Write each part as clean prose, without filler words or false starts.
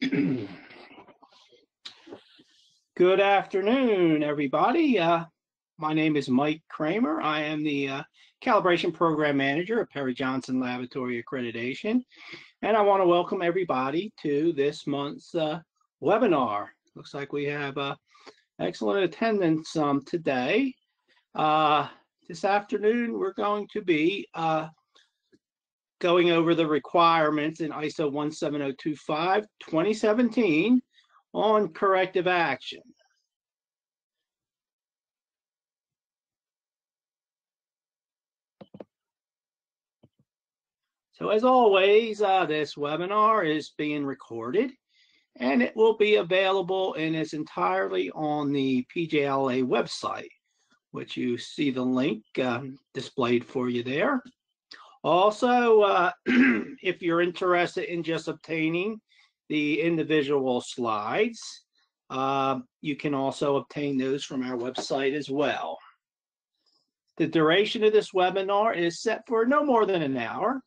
Good afternoon, everybody. My name is Mike Kramer. I am the Calibration Program Manager at Perry Johnson Laboratory Accreditation, and I want to welcome everybody to this month's webinar. Looks like we have excellent attendance today. This afternoon, we're going to be going over the requirements in ISO 17025 2017 on corrective action. So as always, this webinar is being recorded and it will be available in its entirety on the PJLA website, which you see the link displayed for you there. Also, if you're interested in just obtaining the individual slides, you can also obtain those from our website as well. The duration of this webinar is set for no more than an hour.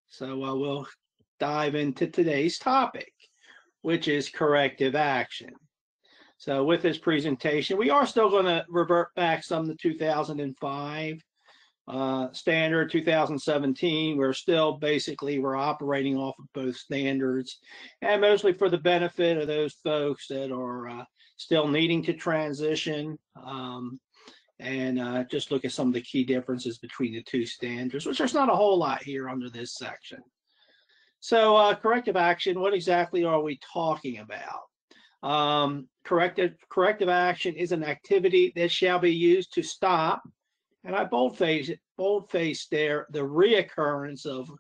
So we'll dive into today's topic, which is corrective action. So with this presentation, we are still going to revert back some to 2005 standard, 2017. We're operating off of both standards, and mostly for the benefit of those folks that are still needing to transition, and just look at some of the key differences between the two standards, which there's not a whole lot here under this section. So corrective action, what exactly are we talking about? Corrective action is an activity that shall be used to stop, and I boldface there, the reoccurrence of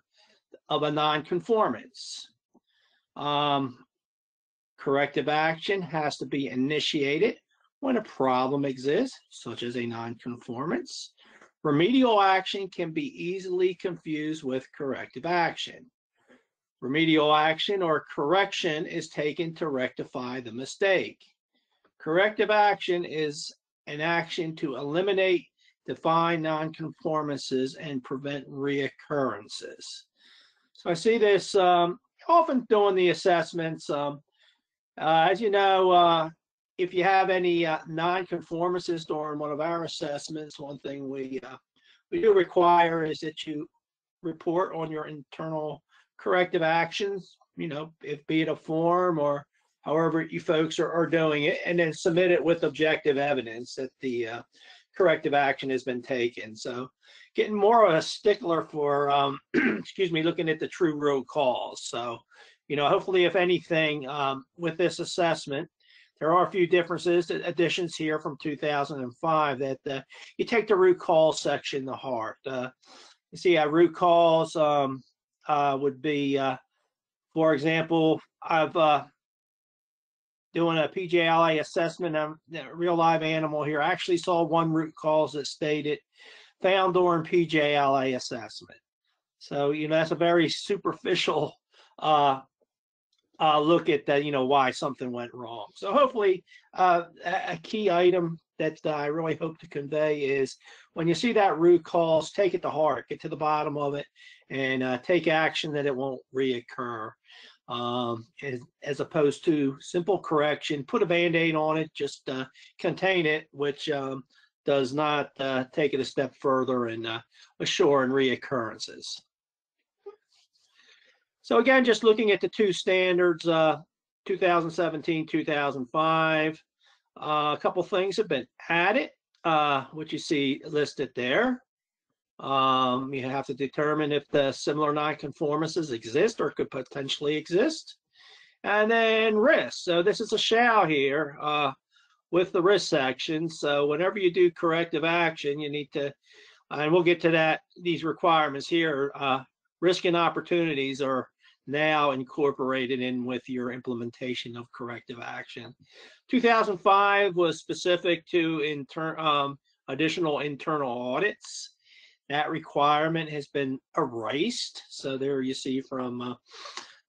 a non-conformance. Corrective action has to be initiated when a problem exists, such as a non-conformance. Remedial action can be easily confused with corrective action. Remedial action or correction is taken to rectify the mistake. Corrective action is an action to eliminate defined non-conformances and prevent reoccurrences. So I see this often doing the assessments. As you know, if you have any non-conformances during one of our assessments, one thing we do require is that you report on your internal corrective actions, if be it a form or however you folks are doing it, and then submit it with objective evidence that the corrective action has been taken. So getting more of a stickler for, excuse me, looking at the true root cause. So, hopefully, if anything, with this assessment, there are a few differences, additions here from 2005 that you take the root cause section to heart. You see, root cause would be, for example, I've doing a PJLA assessment of a real live animal here. I actually saw one root cause that stated found during PJLA assessment. So, that's a very superficial look at that, why something went wrong. So hopefully a key item that I really hope to convey is when you see that root cause, take it to heart, get to the bottom of it, and take action that it won't reoccur. As opposed to simple correction, put a Band-Aid on it, just contain it, which does not take it a step further and assure reoccurrences. So again, just looking at the two standards, 2017, 2005, a couple things have been added, which you see listed there. You have to determine if the similar non-conformances exist or could potentially exist. And then risk. So this is a shall here with the risk section. So whenever you do corrective action, you need to, and we'll get to these requirements here, risk and opportunities are now incorporated in with your implementation of corrective action. 2005 was specific to additional internal audits. That requirement has been erased. So there you see from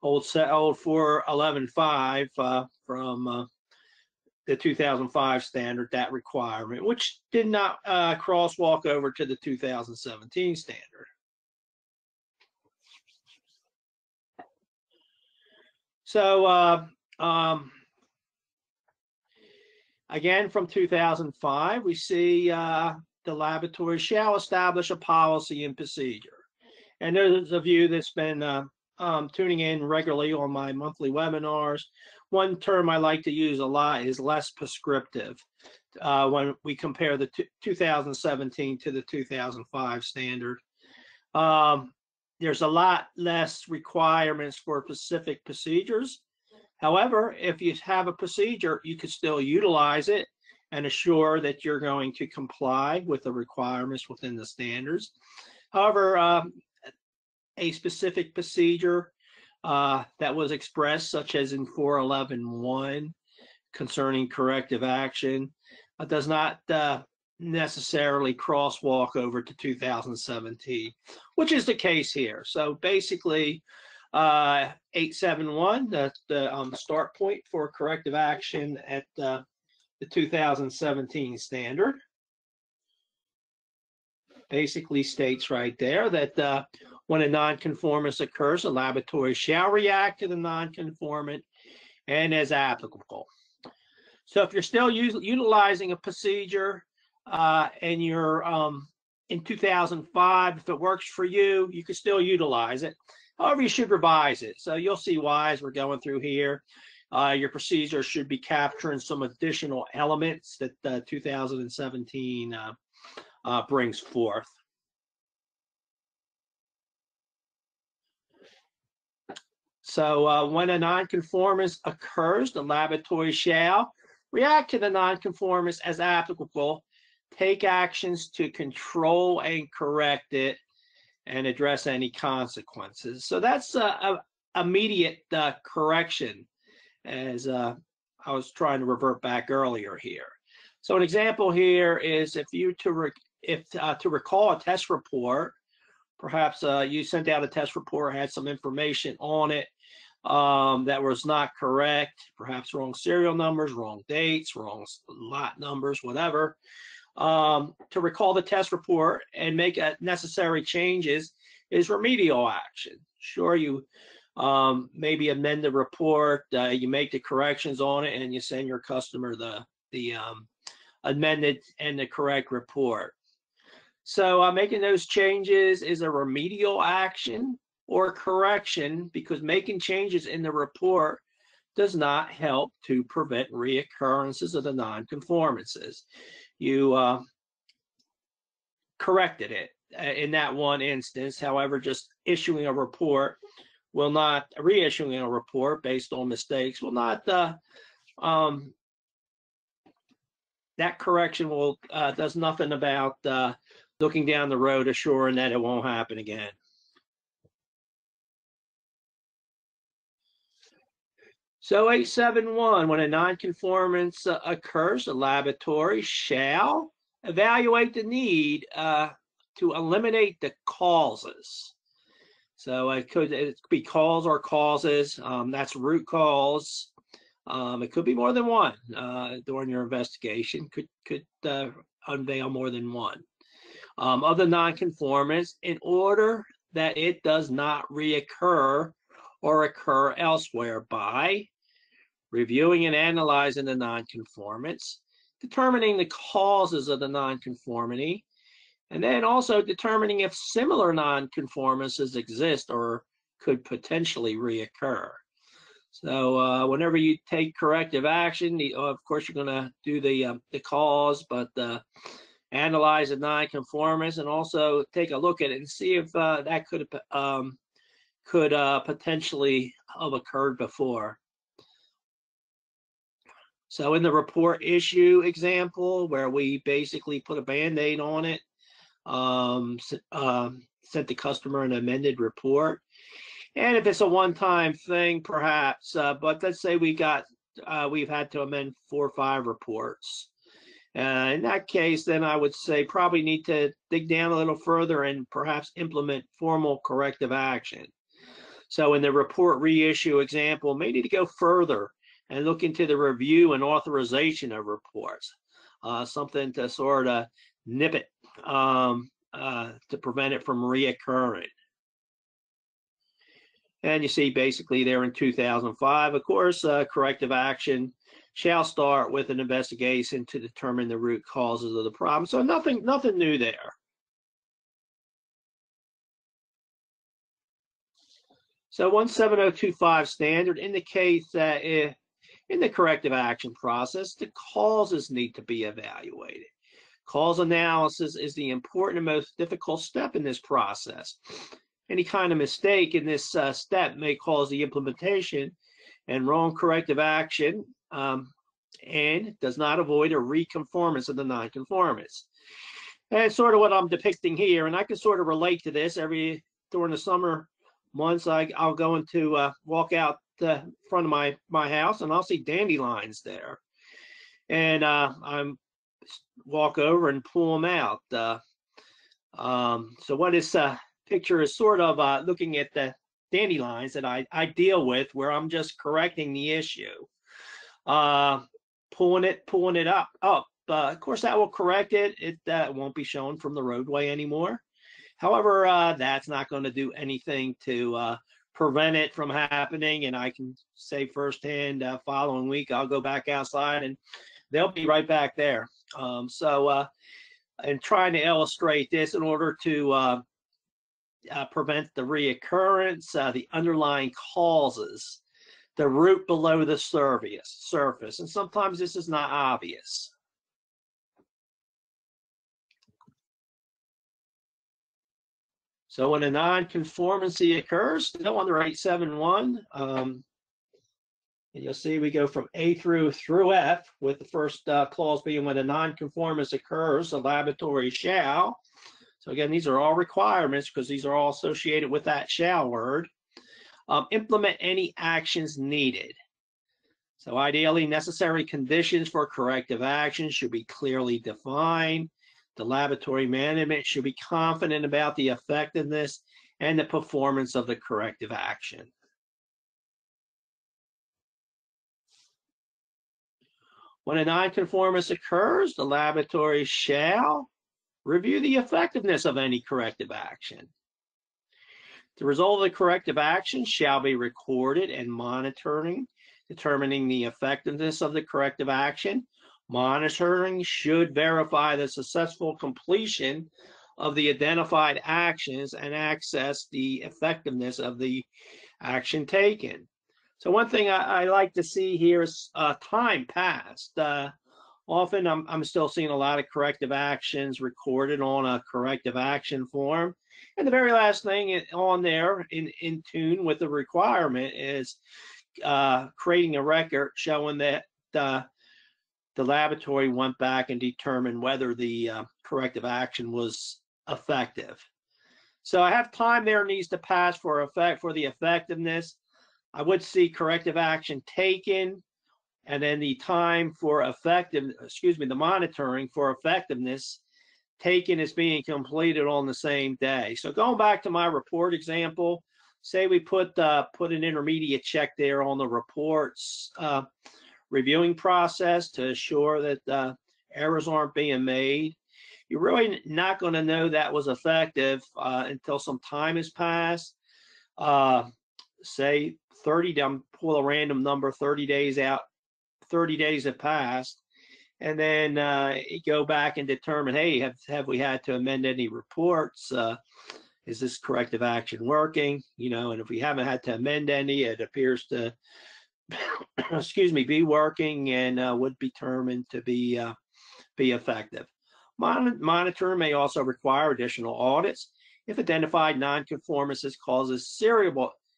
old 411.5 from the 2005 standard, that requirement, which did not crosswalk over to the 2017 standard. So again, from 2005, we see the laboratory shall establish a policy and procedure. And those of you that's been tuning in regularly on my monthly webinars, one term I like to use a lot is less prescriptive when we compare the 2017 to the 2005 standard. There's a lot less requirements for specific procedures. However, if you have a procedure, you could still utilize it and assure that you're going to comply with the requirements within the standards. However, a specific procedure that was expressed, such as in 411.1 concerning corrective action, does not necessarily crosswalk over to 2017, which is the case here. So basically, 871, that's the start point for corrective action at the 2017 standard. Basically states right there that when a nonconformance occurs, a laboratory shall react to the nonconformant and as applicable. So if you're still utilizing a procedure and you're in 2005, if it works for you, you can still utilize it. However, you should revise it. So you'll see why as we're going through here. Your procedure should be capturing some additional elements that 2017 brings forth. So when a nonconformance occurs, the laboratory shall react to the nonconformance as applicable, take actions to control and correct it, and address any consequences. So that's immediate correction, as I was trying to revert back earlier here. So an example here is if you to recall a test report, perhaps you sent out a test report, had some information on it that was not correct, perhaps wrong serial numbers, wrong dates, wrong lot numbers, whatever. To recall the test report and make necessary changes is remedial action. Sure, you maybe amend the report, you make the corrections on it, and you send your customer the amended and the correct report. So making those changes is a remedial action or correction, because making changes in the report does not help to prevent reoccurrences of the nonconformances. You corrected it in that one instance. However, just issuing a report will not, reissuing a report based on mistakes will not, that correction will, does nothing about looking down the road, assuring that it won't happen again. So 871, when a nonconformance occurs, the laboratory shall evaluate the need to eliminate the causes. So it could be cause or causes. That's root cause. It could be more than one during your investigation. Could unveil more than one of the nonconformance in order that it does not reoccur or occur elsewhere by reviewing and analyzing the nonconformance, determining the causes of the nonconformity, and then also determining if similar nonconformances exist or could potentially reoccur. So whenever you take corrective action, of course you're going to do the cause, but analyze the nonconformance and also take a look at it and see if that could potentially have occurred before. So in the report issue example, where we basically put a Band-Aid on it, sent the customer an amended report. And if it's a one-time thing, perhaps, but let's say we've had to amend 4 or 5 reports. In that case, then I would say probably need to dig down a little further and perhaps implement formal corrective action. So in the report reissue example, may need to go further and look into the review and authorization of reports, something to sort of nip it to prevent it from reoccurring. And you see basically there in 2005, of course, corrective action shall start with an investigation to determine the root causes of the problem. So nothing new there. So 17025 standard indicates that in the corrective action process, the causes need to be evaluated. Cause analysis is the important and most difficult step in this process. Any kind of mistake in this step may cause the implementation and wrong corrective action and does not avoid a reconformance of the nonconformance. And it's sort of what I'm depicting here, and I can sort of relate to this. During the summer months, I'll go into walk out the front of my house, and I'll see dandelions there, and I'm walk over and pull them out. So what this picture is sort of looking at the dandelions that I deal with, where I'm just correcting the issue, pulling it up. Of course, that will correct it. It won't be shown from the roadway anymore. However, that's not going to do anything to prevent it from happening. And I can say firsthand, following week, I'll go back outside and they'll be right back there. And trying to illustrate this in order to prevent the reoccurrence, the underlying causes, the root below the surface. And sometimes this is not obvious. So when a nonconformity occurs, still under 871, and you'll see we go from A through F, with the first clause being when a nonconformance occurs, the laboratory shall. So again, these are all requirements because these are all associated with that shall word. Implement any actions needed. So ideally, necessary conditions for corrective action should be clearly defined. The laboratory management should be confident about the effectiveness and the performance of the corrective action. When a nonconformance occurs, the laboratory shall review the effectiveness of any corrective action. The result of the corrective action shall be recorded and monitoring, determining the effectiveness of the corrective action. Monitoring should verify the successful completion of the identified actions and assess the effectiveness of the action taken. So one thing I like to see here is time passed. Often I'm still seeing a lot of corrective actions recorded on a corrective action form. And the very last thing on there in tune with the requirement is creating a record showing that the laboratory went back and determined whether the corrective action was effective. So I have time there needs to pass for the effectiveness. I would see corrective action taken, and then the time for the monitoring for effectiveness taken is being completed on the same day. So going back to my report example, say we put an intermediate check there on the reports reviewing process to assure that errors aren't being made. You're really not going to know that was effective until some time has passed. Say 30, pull a random number, 30 days out, 30 days have passed, and then go back and determine, hey, have we had to amend any reports? Is this corrective action working? And if we haven't had to amend any, it appears to be working and would be determined to be effective. Monitor may also require additional audits if identified nonconformances causes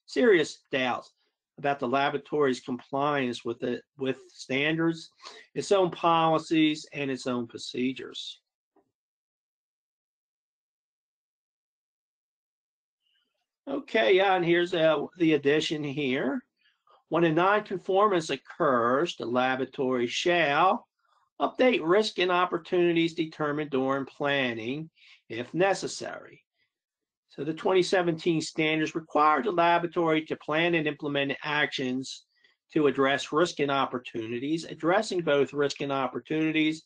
serious doubts about the laboratory's compliance with standards, its own policies, and its own procedures. Okay, and here's the addition here. When a nonconformance occurs, the laboratory shall update risk and opportunities determined during planning if necessary. So the 2017 standards require the laboratory to plan and implement actions to address risk and opportunities. Addressing both risk and opportunities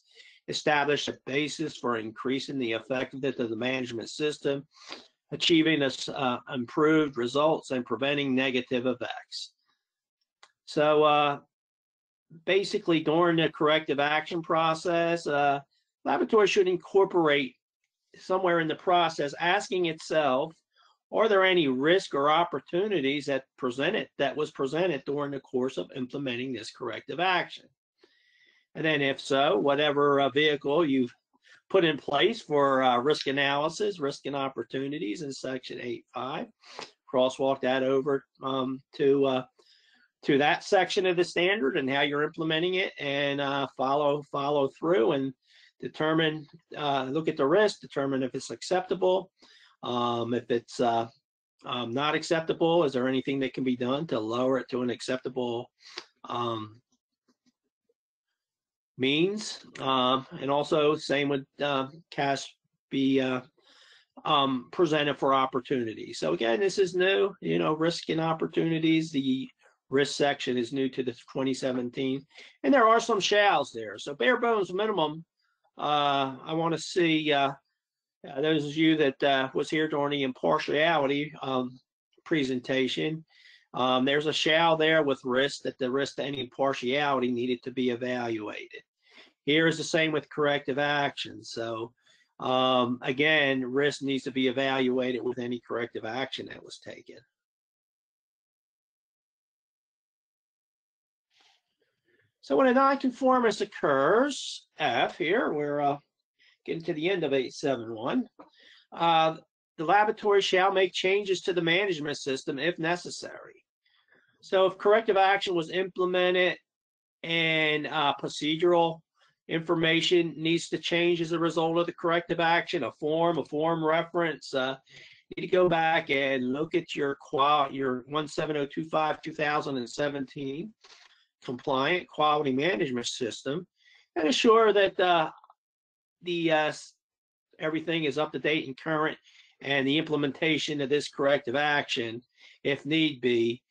establish a basis for increasing the effectiveness of the management system achieving improved results and preventing negative effects. So basically, during the corrective action process, laboratory should incorporate somewhere in the process asking itself, are there any risk or opportunities that was presented during the course of implementing this corrective action? And then if so, whatever vehicle you've put in place for risk analysis, risk and opportunities in section 8.5, crosswalk that over to that section of the standard and how you're implementing it, and follow through and determine, look at the risk, determine if it's acceptable. If it's not acceptable, is there anything that can be done to lower it to an acceptable means? And also same with cash be presented for opportunity. So again, this is new, risk and opportunities. The risk section is new to the 2017, and there are some shalls there. So bare bones minimum, I want to see those of you that was here during the impartiality presentation. There's a shall there with risk, that the risk to any impartiality needed to be evaluated. Here is the same with corrective action. So again, risk needs to be evaluated with any corrective action that was taken. So when a nonconformance occurs, F here, we're getting to the end of 871, the laboratory shall make changes to the management system if necessary. So if corrective action was implemented and procedural information needs to change as a result of the corrective action, a form reference, you need to go back and look at your 17025 2017 compliant quality management system and ensure that everything is up to date and current, and the implementation of this corrective action, if need be,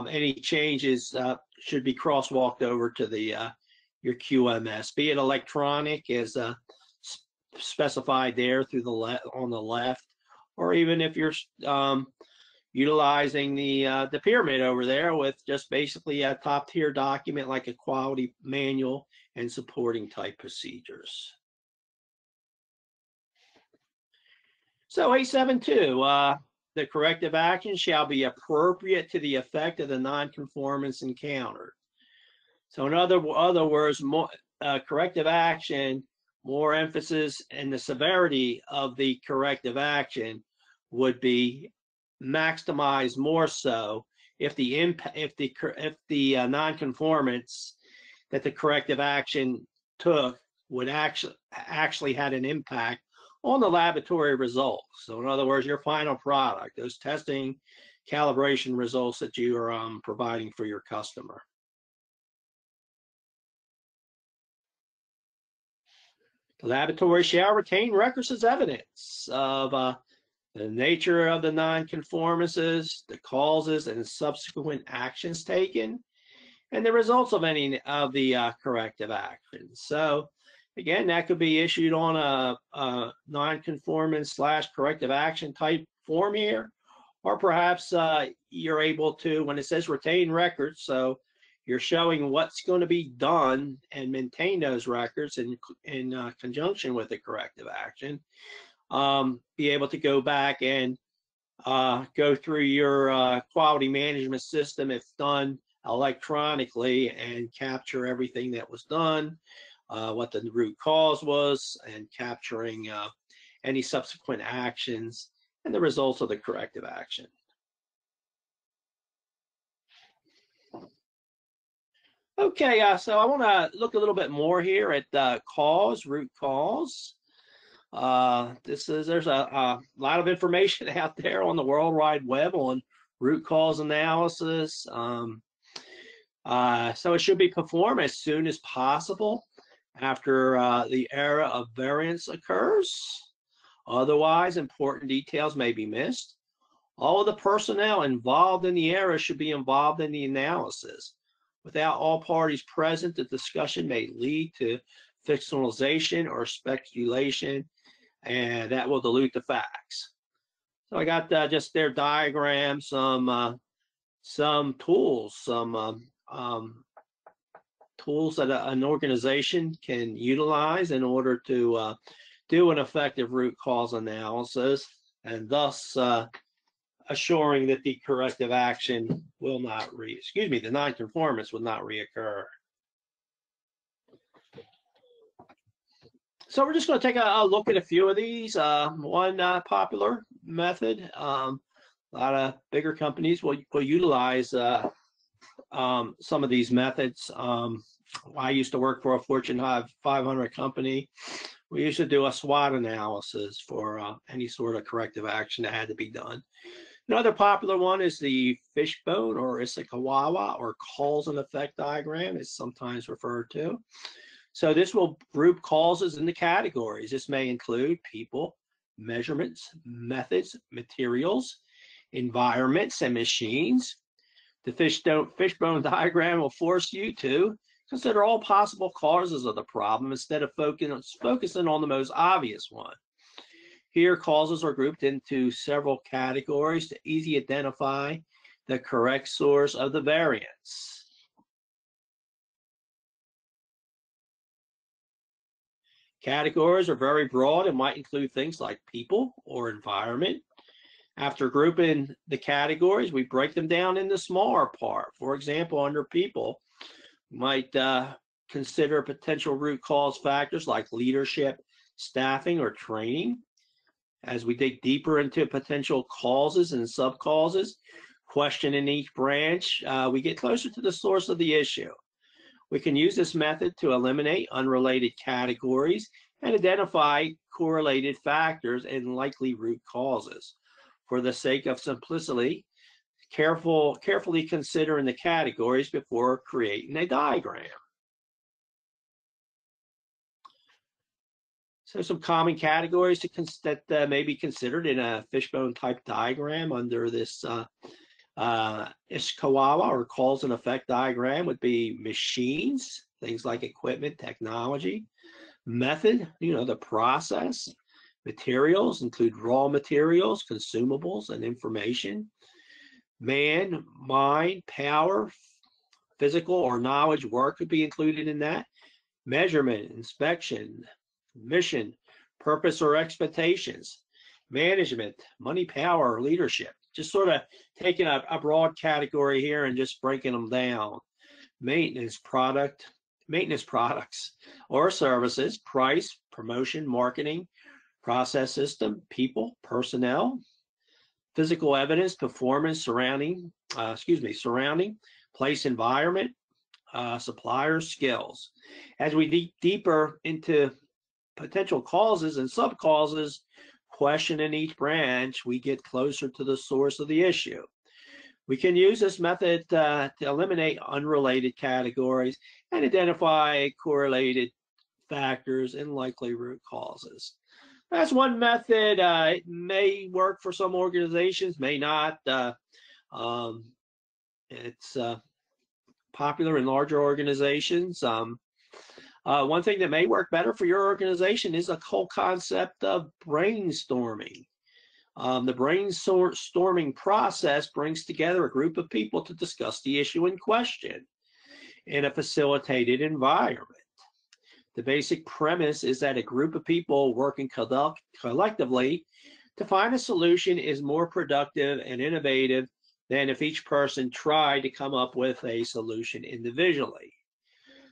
any changes should be crosswalked over to the your QMS, be it electronic as specified there through the on the left, or even if you're utilizing the pyramid over there with just basically a top tier document like a quality manual and supporting type procedures. So 872, the corrective action shall be appropriate to the effect of the nonconformance encountered. So in other words, more corrective action, more emphasis in the severity of the corrective action would be maximized more so if the nonconformance that the corrective action took would actually had an impact on the laboratory results. So in other words, your final product, those testing calibration results that you are providing for your customer. The laboratory shall retain records as evidence of the nature of the nonconformances, the causes and subsequent actions taken, and the results of any of the corrective actions. So again, that could be issued on a nonconformance / corrective action type form here, or perhaps you're able to, when it says retain records, so you're showing what's going to be done and maintain those records in conjunction with the corrective action. Be able to go back and go through your quality management system if done electronically and capture everything that was done, what the root cause was, and capturing any subsequent actions and the results of the corrective action. Okay, so I want to look a little bit more here at root cause. There's a lot of information out there on the World Wide Web on root cause analysis. So it should be performed as soon as possible after the error of variance occurs. Otherwise, important details may be missed. All of the personnel involved in the error should be involved in the analysis. Without all parties present, the discussion may lead to fictionalization or speculation, and that will dilute the facts. So I got just their diagram, some tools, tools that an organization can utilize in order to do an effective root cause analysis, and thus assuring that the corrective action will not the non-conformance will not reoccur. So we're just going to take a look at a few of these. One popular method, a lot of bigger companies will utilize some of these methods. I used to work for a Fortune 500 company. We used to do a SWOT analysis for any sort of corrective action that had to be done. Another popular one is the fishbone or Ishikawa, or cause and effect diagram, it's sometimes referred to. So this will group causes into categories. This may include people, measurements, methods, materials, environments, and machines. The fishbone diagram will force you to consider all possible causes of the problem instead of focusing on the most obvious one. Here, causes are grouped into several categories to easily identify the correct source of the variance. Categories are very broad and might include things like people or environment. After grouping the categories, we break them down into smaller parts. For example, under people, we might consider potential root cause factors like leadership, staffing, or training. As we dig deeper into potential causes and subcauses, questioning each branch, we get closer to the source of the issue. We can use this method to eliminate unrelated categories and identify correlated factors and likely root causes. For the sake of simplicity, carefully considering the categories before creating a diagram. So some common categories that may be considered in a fishbone type diagram under this Ishikawa or cause and effect diagram would be machines, things like equipment, technology. Method, the process. Materials include raw materials, consumables, and information. Man, mind, power, physical or knowledge work could be included in that. Measurement, inspection, mission, purpose or expectations. Management, money, power, leadership. Just sort of taking a broad category here and just breaking them down. Maintenance products or services, price, promotion, marketing, process system, people, personnel, physical evidence, performance, surrounding, place, environment, suppliers, skills. As we dig deeper into potential causes and subcauses, questioning each branch, we get closer to the source of the issue. We can use this method to eliminate unrelated categories and identify correlated factors and likely root causes. That's one method. It may work for some organizations, may not. It's popular in larger organizations. One thing that may work better for your organization is a whole concept of brainstorming. The brainstorming process brings together a group of people to discuss the issue in question in a facilitated environment. The basic premise is that a group of people working collectively to find a solution is more productive and innovative than if each person tried to come up with a solution individually.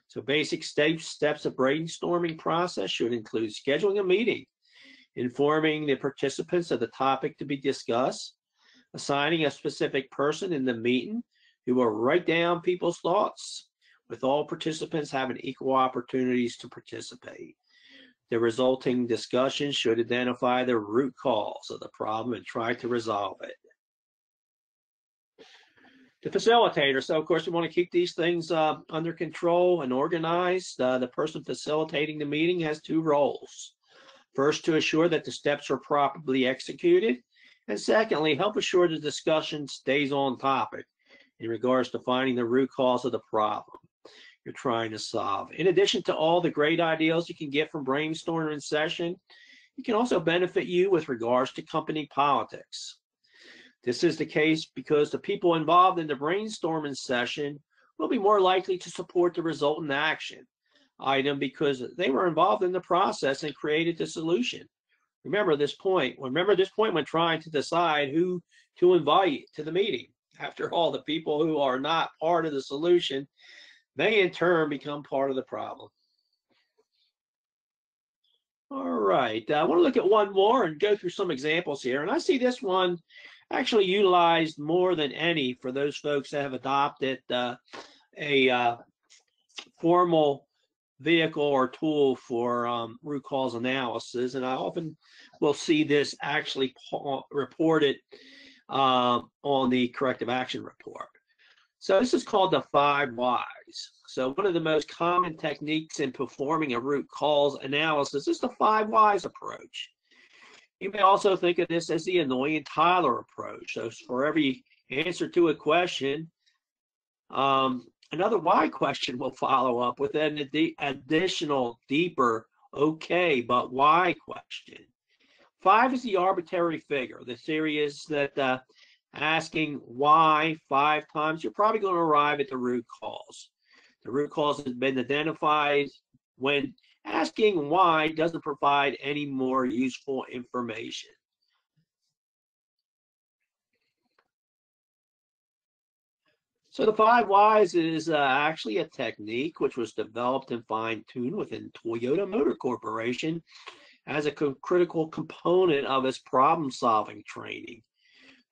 So basic steps of brainstorming process should include scheduling a meeting, informing the participants of the topic to be discussed, assigning a specific person in the meeting who will write down people's thoughts, with all participants having equal opportunities to participate. The resulting discussion should identify the root cause of the problem and try to resolve it. The facilitator, so of course we want to keep these things under control and organized. The person facilitating the meeting has two roles. First, to assure that the steps are properly executed, and secondly, help assure the discussion stays on topic in regards to finding the root cause of the problem you're trying to solve. In addition to all the great ideas you can get from brainstorming session, It can also benefit you with regards to company politics. This is the case because the people involved in the brainstorming session will be more likely to support the resultant action item because they were involved in the process and created the solution. Remember this point when trying to decide who to invite to the meeting. After all, the people who are not part of the solution may in turn become part of the problem. All right, I want to look at one more and go through some examples here. And I see this one actually utilized more than any for those folks that have adopted a formal vehicle or tool for root cause analysis. And I often will see this actually reported on the corrective action report. So this is called the 5 whys. So one of the most common techniques in performing a root cause analysis is the 5 whys approach. You may also think of this as the annoying Tyler approach. So for every answer to a question, another why question will follow up with an additional, deeper, okay, but why question. 5 is the arbitrary figure. The theory is that asking why 5 times, you're probably going to arrive at the root cause. The root cause has been identified when asking why doesn't provide any more useful information. So the 5 whys is actually a technique which was developed and fine-tuned within Toyota Motor Corporation as a critical component of its problem-solving training.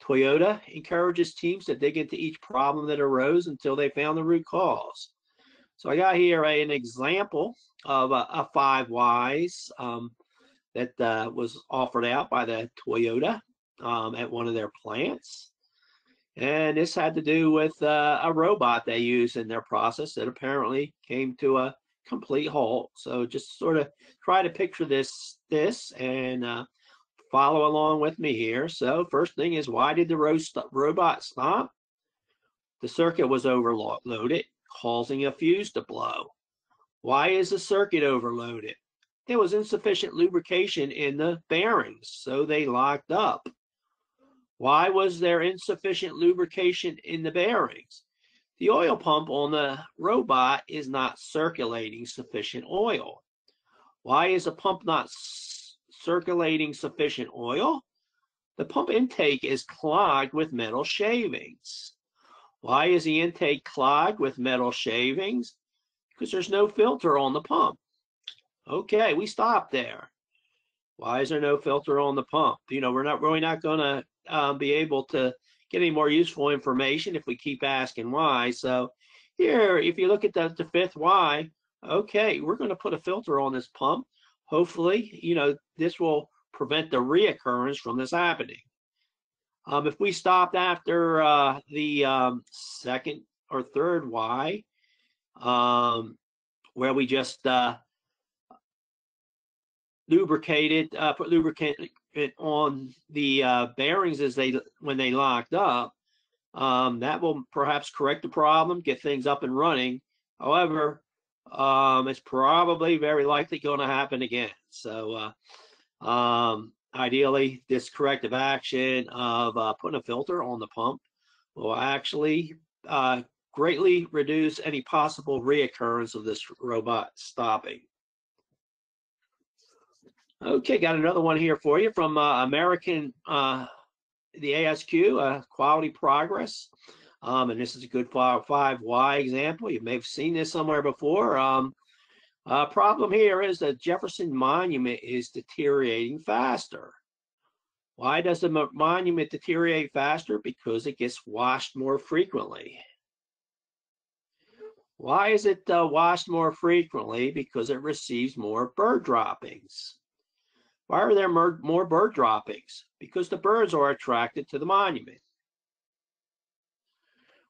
Toyota encourages teams to dig into each problem that arose until they found the root cause. So I got here an example of a 5 whys that was offered out by the Toyota at one of their plants. And this had to do with a robot they used in their process that apparently came to a complete halt. So just sort of try to picture this and follow along with me here. So first thing is, why did the robot stop? The circuit was overloaded, causing a fuse to blow. Why is the circuit overloaded? There was insufficient lubrication in the bearings, so they locked up. Why was there insufficient lubrication in the bearings? The oil pump on the robot is not circulating sufficient oil. Why is the pump not circulating sufficient oil? The pump intake is clogged with metal shavings. Why is the intake clogged with metal shavings? Because there's no filter on the pump. Okay, we stop there. Why is there no filter on the pump? You know, we're really not going to be able to get any more useful information if we keep asking why. So here, if you look at the 5th why, okay, we're going to put a filter on this pump. Hopefully, you know, this will prevent the reoccurrence from this happening. If we stopped after the 2nd or 3rd why, where we just put lubricant on the bearings when they locked up, that will perhaps correct the problem, get things up and running. However, it's probably very likely going to happen again. So ideally, this corrective action of putting a filter on the pump will actually greatly reduce any possible reoccurrence of this robot stopping. Okay, got another one here for you from American, the ASQ, Quality Progress. And this is a good 5 why example. You may have seen this somewhere before. Problem here is that Jefferson Monument is deteriorating faster. Why does the monument deteriorate faster? Because it gets washed more frequently. Why is it washed more frequently? Because it receives more bird droppings. Why are there more bird droppings? Because the birds are attracted to the monument.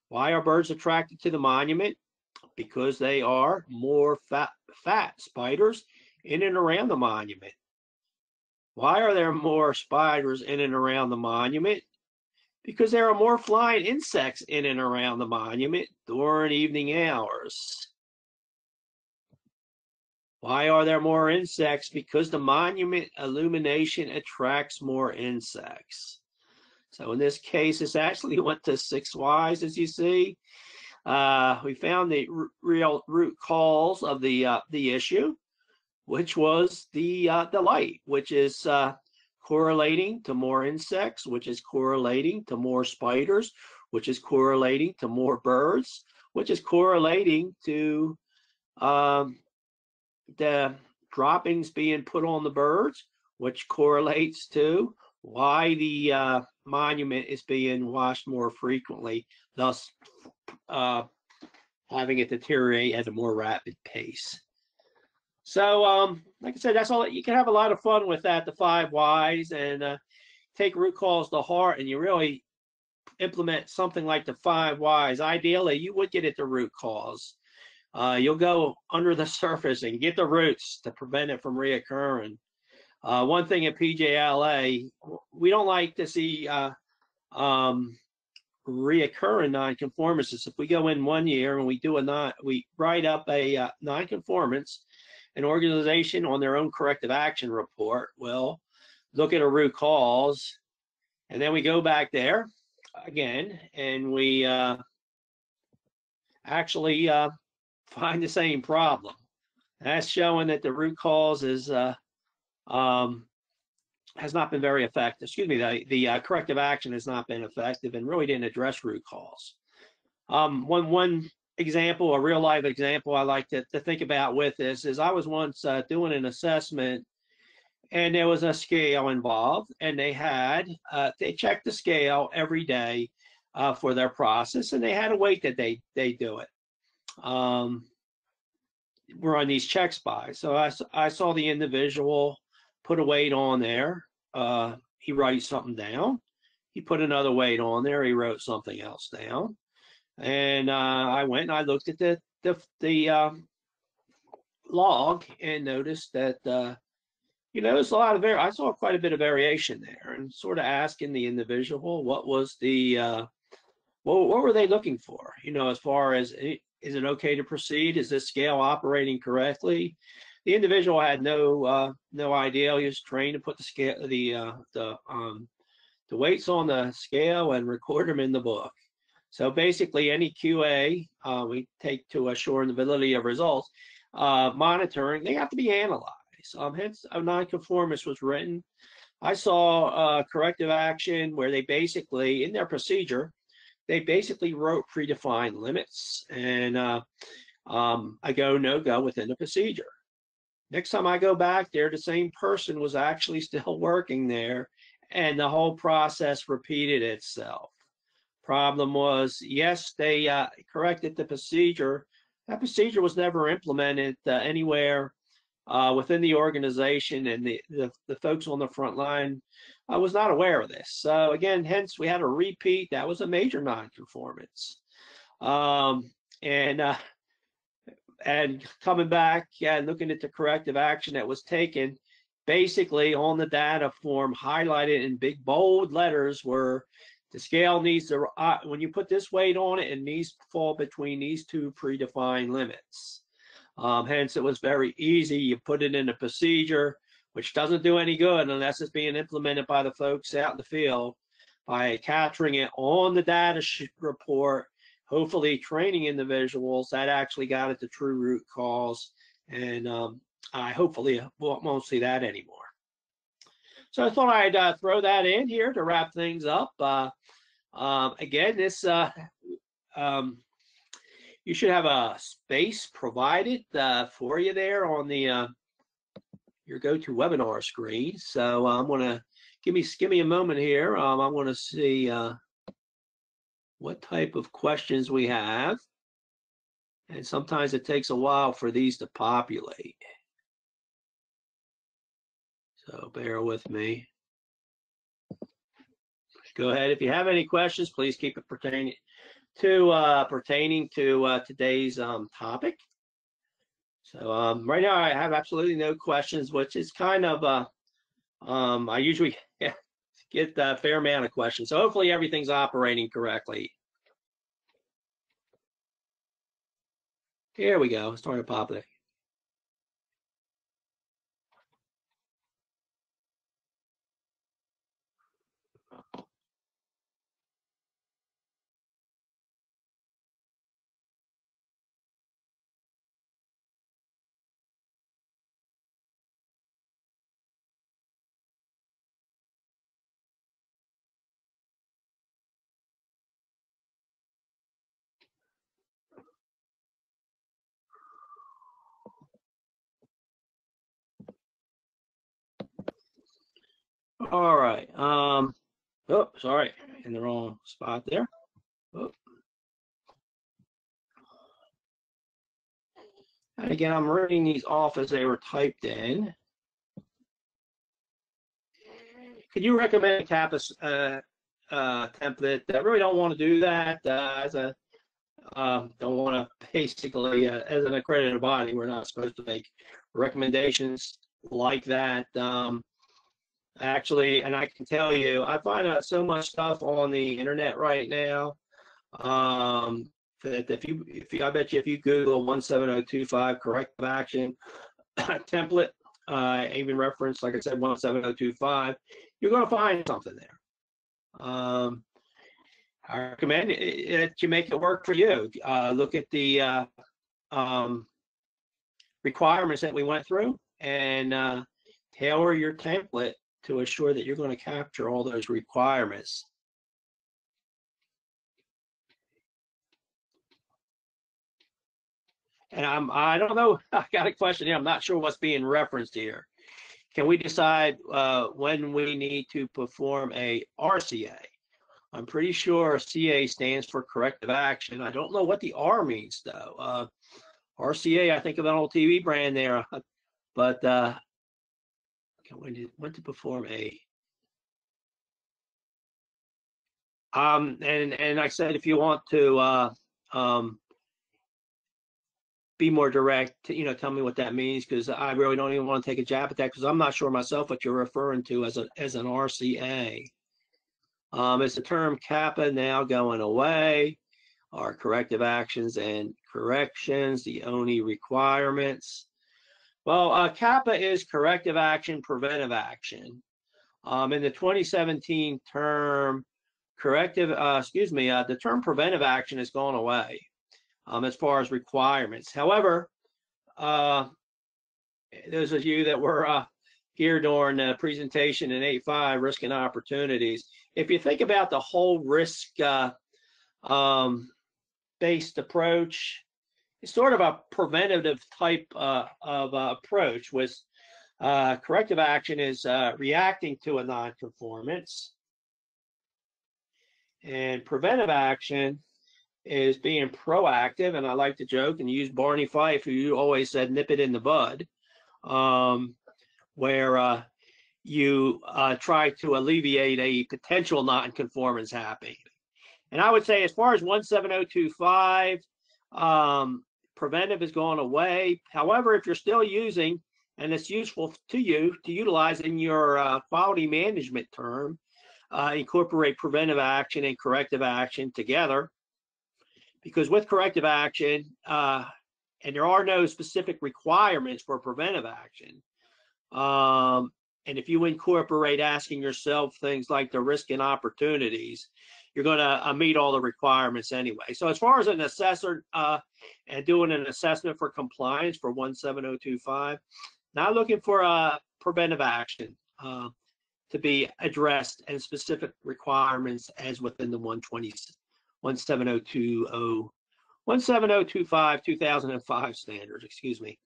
Why are birds attracted to the monument? Because they are more fat spiders in and around the monument. Why are there more spiders in and around the monument? Because there are more flying insects in and around the monument during evening hours. Why are there more insects? Because the monument illumination attracts more insects. So in this case, this actually went to 6 Ys, as you see. We found the real root cause of the issue, which was the light, which is correlating to more insects, which is correlating to more spiders, which is correlating to more birds, which is correlating to the droppings being put on the birds, which correlates to why the monument is being washed more frequently, thus having it deteriorate at a more rapid pace. So, like I said, that's all. You can have a lot of fun with that, the 5 Ys, and take root cause to heart, and you really implement something like the 5 Ys. Ideally, you would get at the root cause. You'll go under the surface and get the roots to prevent it from reoccurring. One thing at PJLA, we don't like to see reoccurring nonconformances. If we go in 1 year and we write up a nonconformance, an organization on their own corrective action report will look at a root cause, and then we go back there again and we actually find the same problem. That's showing that the root cause is has not been very effective. Excuse me, the corrective action has not been effective and really didn't address root cause. One example, a real life example I like to think about with this is I was once doing an assessment, and there was a scale involved, and they checked the scale every day for their process, and they had a weight that they do it. We're on these checks by. So I saw the individual put a weight on there. He writes something down. He put another weight on there. He wrote something else down. And I went and I looked at the log and noticed that there's a lot of I saw quite a bit of variation there, and sort of asking the individual what was the what were they looking for? As far as is it okay to proceed? Is this scale operating correctly? The individual had no idea. He was trained to put the scale the weights on the scale and record them in the book. So basically, any QA we take to assure the validity of results, monitoring, they have to be analyzed. Hence, a nonconformance was written. I saw corrective action where they basically, in their procedure, they basically wrote predefined limits and a go, no go within the procedure. Next time I go back there, the same person was actually still working there, and the whole process repeated itself. Problem was, yes, they corrected the procedure. That procedure was never implemented anywhere within the organization, and the folks on the front line was not aware of this. So again, hence we had a repeat. That was a major nonconformance. And coming back and looking at the corrective action that was taken, basically on the data form, highlighted in big bold letters, were the scale needs to, when you put this weight on it, it needs to fall between these two predefined limits. Hence, it was very easy. You put it in a procedure, which doesn't do any good unless it's being implemented by the folks out in the field, by capturing it on the data report, hopefully training individuals that actually got at the true root cause. And I hopefully won't see that anymore. So I thought I'd throw that in here to wrap things up. Again, this you should have a space provided for you there on the your GoToWebinar screen. So I'm gonna give me a moment here. I want to see what type of questions we have, and sometimes it takes a while for these to populate. So bear with me. Go ahead. If you have any questions, please keep it pertaining to today's topic. So right now I have absolutely no questions, which is kind of I usually get a fair amount of questions. So hopefully everything's operating correctly. Here we go. It's starting to populate. All right. Oh, sorry, in the wrong spot there. Oh. And again, I'm reading these off as they were typed in. Could you recommend a CAPA template? I really don't want to do that don't want to basically, as an accredited body, we're not supposed to make recommendations like that. Actually, and I can tell you, I find out so much stuff on the internet right now that I bet you if you Google 17025 corrective action template, even reference, like I said, 17025, you're going to find something there. I recommend that you make it work for you. Look at the requirements that we went through and tailor your template to assure that you're going to capture all those requirements. And I don't know, I got a question here. I'm not sure what's being referenced here. Can we decide when we need to perform a RCA? I'm pretty sure CA stands for corrective action. I don't know what the R means though. RCA, I think of an old TV brand there, but when to perform a and I said, if you want to be more direct, tell me what that means, because I really don't even want to take a jab at that, because I'm not sure myself what you're referring to as an RCA. Is the term CAPA now going away? Are corrective actions and corrections the only requirements? Well, CAPA is corrective action, preventive action. In the 2017 term, the term preventive action has gone away as far as requirements. However, those of you that were here during the presentation in 8.5, risk and opportunities, if you think about the whole risk based approach, it's sort of a preventative type of approach. With corrective action is reacting to a non-conformance, and preventive action is being proactive. And I like to joke and use Barney Fife, who always said nip it in the bud, where you try to alleviate a potential non-conformance happening. And I would say, as far as 17025, preventive has gone away. However, if you're still using, and it's useful to you to utilize in your quality management term, incorporate preventive action and corrective action together. Because with corrective action, and there are no specific requirements for preventive action, and if you incorporate asking yourself things like the risk and opportunities, you're going to meet all the requirements anyway. So as far as an assessor and doing an assessment for compliance for 17025, not looking for preventive action to be addressed and specific requirements as within the 17025 2005 standards, excuse me.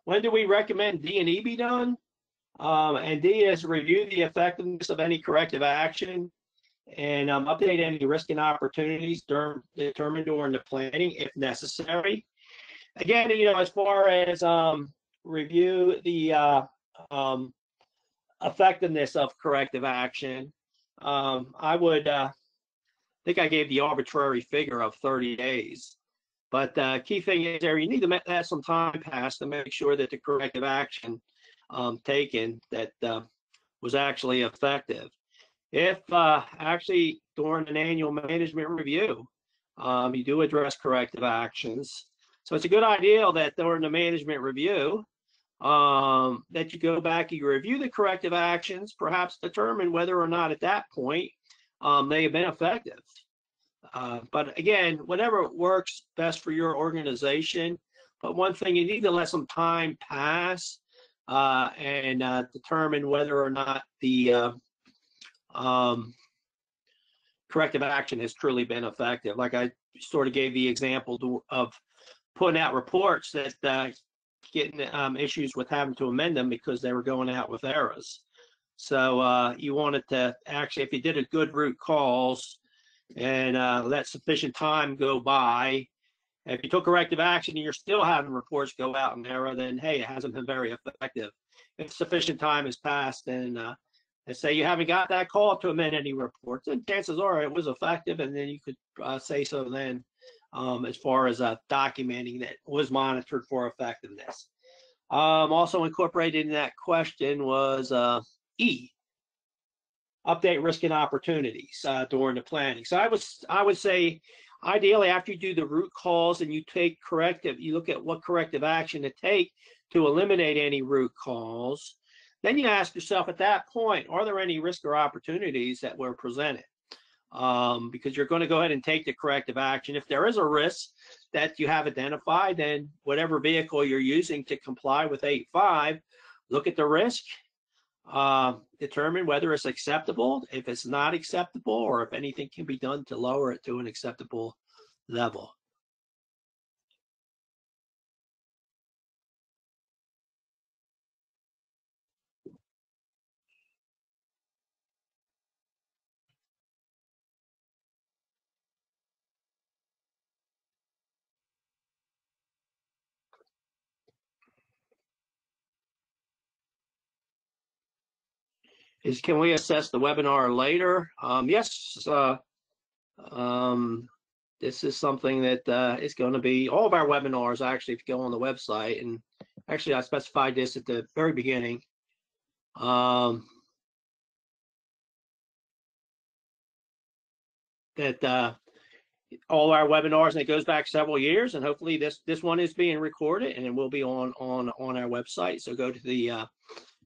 When do we recommend D&E be done? And D is review the effectiveness of any corrective action and update any risk and opportunities determined during the planning if necessary. Again, as far as review the effectiveness of corrective action, I would think I gave the arbitrary figure of 30 days. But the key thing is there, you need to have some time pass to make sure that the corrective action taken that was actually effective. If actually during an annual management review, you do address corrective actions, So it's a good idea that during the management review, that you go back, you review the corrective actions, perhaps determine whether or not at that point they have been effective. But again, whatever works best for your organization. But one thing, you need to let some time pass and determine whether or not the corrective action has truly been effective. Like I sort of gave the example of putting out reports that getting issues with having to amend them because they were going out with errors. So you wanted to actually, if you did a good root cause and let sufficient time go by, if you took corrective action and you're still having reports go out in error, then hey, it hasn't been very effective. If sufficient time has passed, and say you haven't got that call to amend any reports, then chances are it was effective, and then you could say so then as far as documenting that was monitored for effectiveness. Also incorporated in that question was E, update risk and opportunities during the planning. So I would say ideally after you do the root cause and you take corrective, you look at what corrective action to take to eliminate any root cause. Then you ask yourself at that point, are there any risk or opportunities that were presented? Because you're going to go ahead and take the corrective action. If there is a risk that you have identified, then whatever vehicle you're using to comply with 8.5, look at the risk, determine whether it's acceptable, if it's not acceptable, or if anything can be done to lower it to an acceptable level. Can we assess the webinar later? Yes. This is something that is going to be all of our webinars. Actually, if you go on the website, and actually I specified this at the very beginning. That all our webinars, and it goes back several years, and hopefully this one is being recorded and it will be on our website. So go to the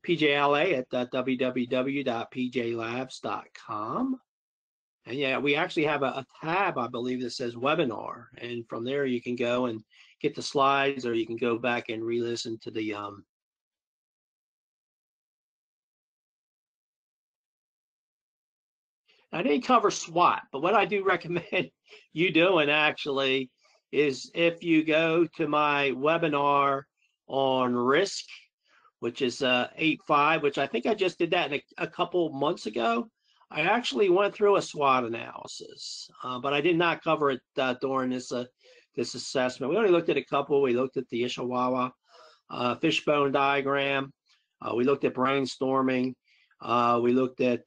PJLA at www.pjlabs.com. And yeah, we actually have a tab, I believe, that says webinar. And from there, you can go and get the slides, or you can go back and re-listen to the I didn't cover SWOT, but what I do recommend you doing actually is if you go to my webinar on risk, which is 8.5, which I think I just did that a couple months ago. I actually went through a SWOT analysis, but I did not cover it during this assessment. We only looked at a couple. We looked at the Ishiwawa fishbone diagram. We looked at brainstorming. We looked at,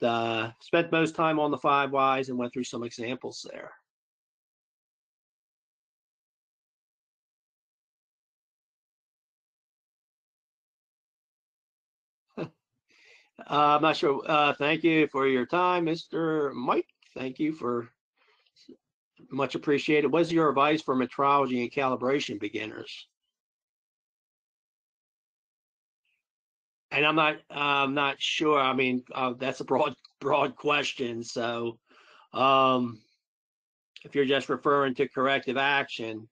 spent most time on the 5 whys and went through some examples there. I'm not sure. Thank you for your time, Mr. Mike. Thank you for much appreciated. What's your advice for metrology and calibration beginners? And I'm not sure. I mean, that's a broad question. So, if you're just referring to corrective action,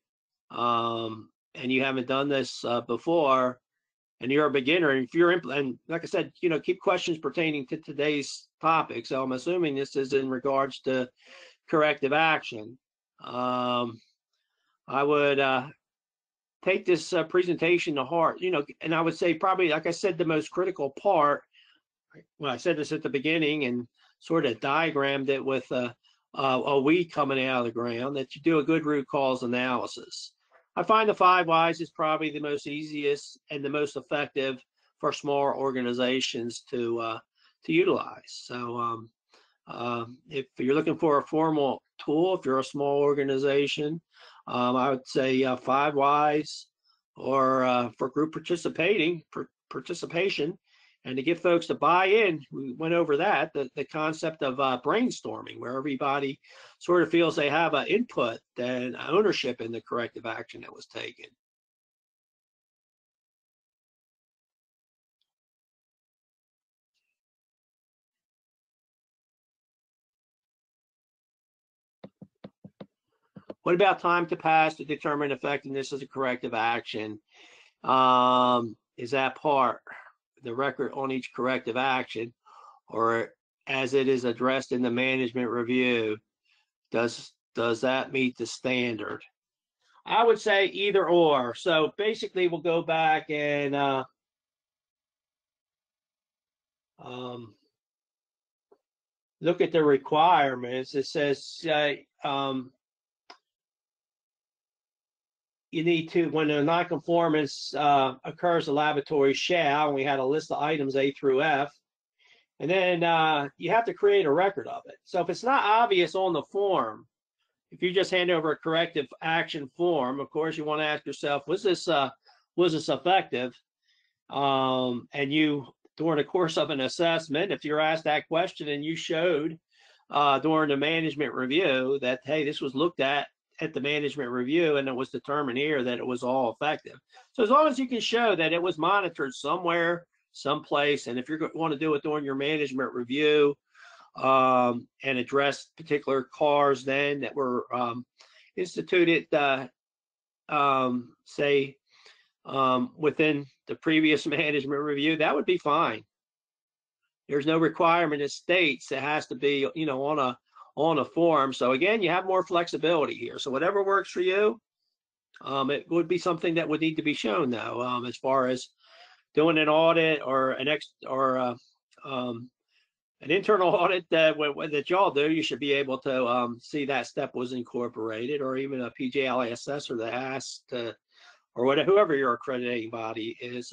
and you haven't done this before, and you're a beginner, and if you're and like I said, keep questions pertaining to today's topic. So I'm assuming this is in regards to corrective action. I would take this presentation to heart, and I would say probably, like I said, the most critical part, well, I said this at the beginning and sort of diagrammed it with a weed coming out of the ground, that you do a good root cause analysis. I find the 5 whys is probably the most easiest and the most effective for small organizations to utilize. So if you're looking for a formal tool, if you're a small organization, I would say 5 whys, or for group participation, And to get folks to buy in, we went over that, the concept of brainstorming, where everybody sort of feels they have an input and ownership in the corrective action that was taken. What about time to pass to determine effectiveness of the corrective action? Is that part, the record on each corrective action, or as it is addressed in the management review, does that meet the standard? I would say either or. So basically, we'll go back and look at the requirements. It says you need to, when a nonconformance occurs, the laboratory shall, and we had a list of items A through F, and then you have to create a record of it. So if it's not obvious on the form, if you just hand over a corrective action form, of course, you want to ask yourself, was this effective? And you, during the course of an assessment, if you're asked that question and you showed during the management review that, hey, this was looked at the management review and it was determined here that it was all effective. So as long as you can show that it was monitored somewhere, someplace, and if you're going to do it during your management review and address particular cars then that were instituted, say, within the previous management review, that would be fine. There's no requirement that states it has to be, you know, on a form. So again, you have more flexibility here. So whatever works for you, it would be something that would need to be shown though, as far as doing an audit or an internal audit that y'all do. You should be able to see that step was incorporated, or even a PJLA assessor that has to, or whatever, whoever your accrediting body is,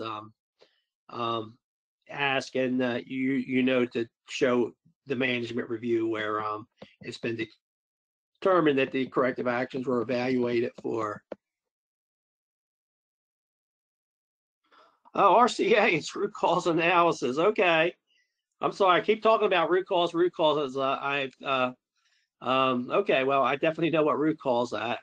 ask, and you know, to show the management review where it's been determined that the corrective actions were evaluated for. Oh, RCA, it's root cause analysis. Okay, I'm sorry, I keep talking about root cause. Root causes. Okay, well, I definitely know what root cause at.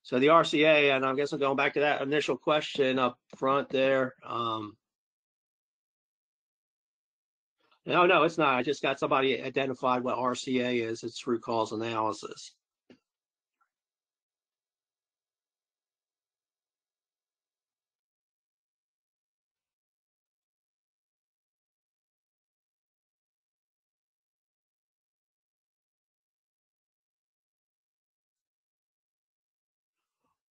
So the RCA, and I guess I'm going back to that initial question up front there. No, it's not. I just got somebody identified what RCA is. It's root cause analysis.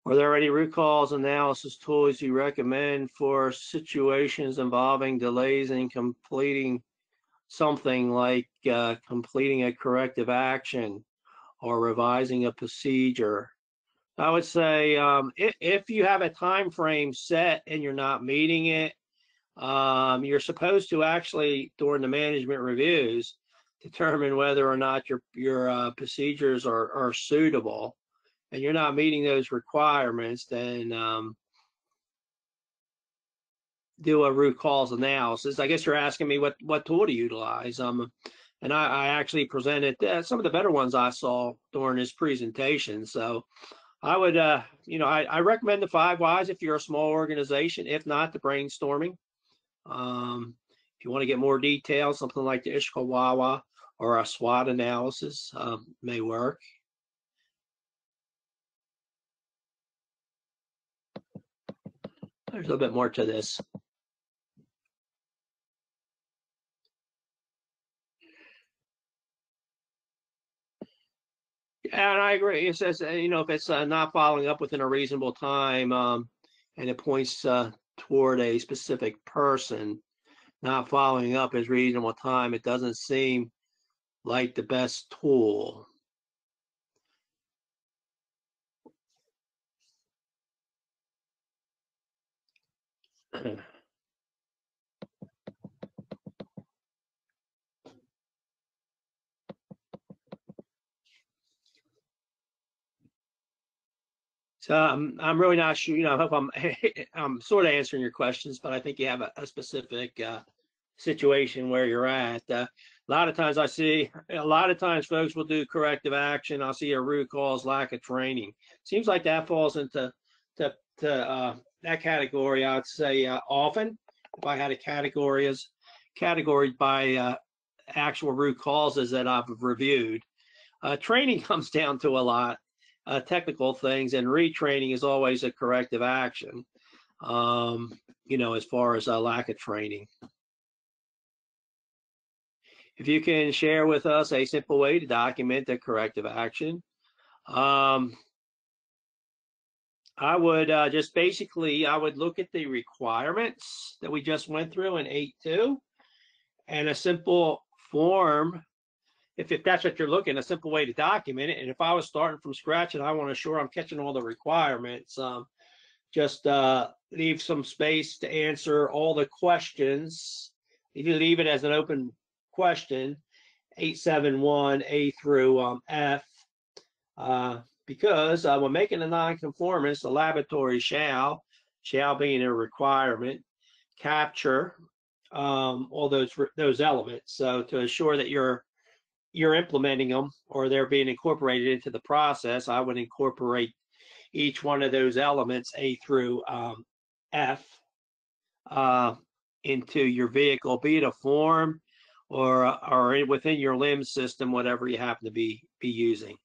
Are there any root cause analysis tools you recommend for situations involving delays in completing something like completing a corrective action or revising a procedure? I would say if you have a time frame set and you're not meeting it, you're supposed to actually, during the management reviews, determine whether or not your procedures are suitable, and you're not meeting those requirements, then do a root cause analysis. I guess you're asking me what tool to utilize. And I actually presented some of the better ones I saw during this presentation. So I would, you know, I recommend the 5 whys if you're a small organization. If not, the brainstorming. If you want to get more details, something like the Ishikawa or a SWOT analysis may work. There's a little bit more to this. And I agree. It says, you know, if it's not following up within a reasonable time, and it points toward a specific person, not following up is reasonable time, it doesn't seem like the best tool. So I'm really not sure. I hope I'm sort of answering your questions, but I think you have a specific situation where you're at. A lot of times folks will do corrective action. I'll see a root cause lack of training. Seems like that falls into that category. I'd say often, if I had a category by actual root causes that I've reviewed. Training comes down to a lot technical things, and retraining is always a corrective action. As far as a lack of training. If you can share with us a simple way to document the corrective action, I would I would look at the requirements that we just went through in 8.2 and a simple form. If that's what you're looking, a simple way to document it. And if I was starting from scratch and I want to ensure I'm catching all the requirements, just leave some space to answer all the questions. You leave it as an open question, 871 A through F, because when making a non-conformance, the laboratory shall being a requirement, capture all those elements. So to ensure that you're implementing them or they're being incorporated into the process, I would incorporate each one of those elements, A through F, into your vehicle, be it a form or within your limb system, whatever you happen to be using.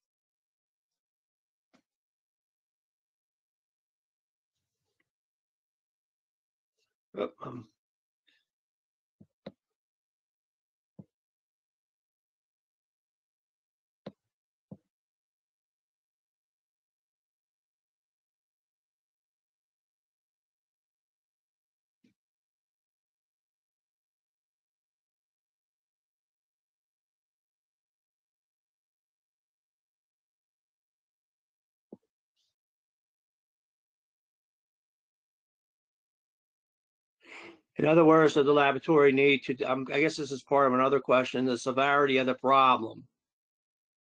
In other words, does the laboratory need to, I guess this is part of another question, the severity of the problem.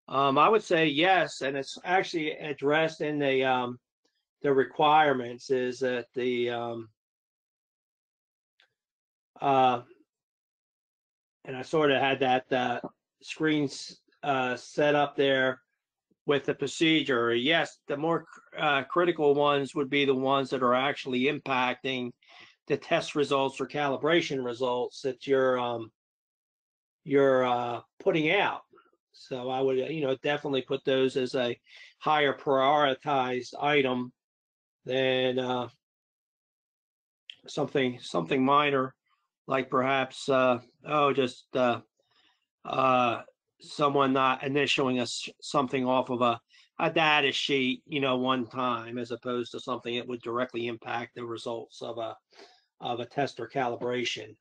I would say yes, and it's actually addressed in the requirements, is that and I sort of had that screen set up there with the procedure. Yes, the more critical ones would be the ones that are actually impacting the test results or calibration results that you're putting out. So I would definitely put those as a higher prioritized item than something minor, like perhaps just someone not initialing something off of a data sheet, one time, as opposed to something that would directly impact the results of a test or calibration.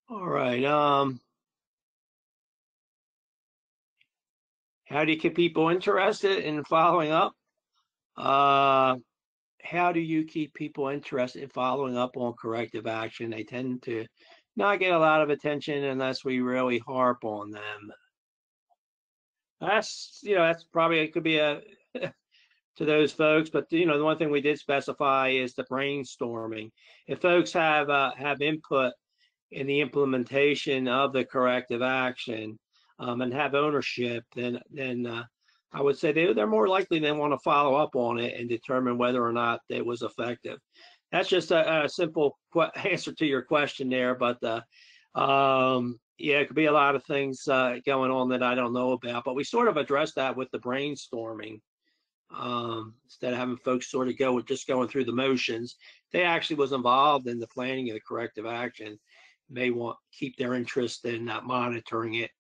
All right. How do you keep people interested in following up? How do you keep people interested in following up on corrective action? They tend to not get a lot of attention unless we really harp on them. That's probably, it could be to those folks, but the one thing we did specify is the brainstorming. If folks have input in the implementation of the corrective action and have ownership, then I would say they're more likely to want to follow up on it and determine whether or not it was effective. That's just a simple answer to your question there, but yeah, it could be a lot of things going on that I don't know about, but we sort of addressed that with the brainstorming. Instead of having folks sort of just going through the motions, they actually was involved in the planning of the corrective action, may want to keep their interest in monitoring it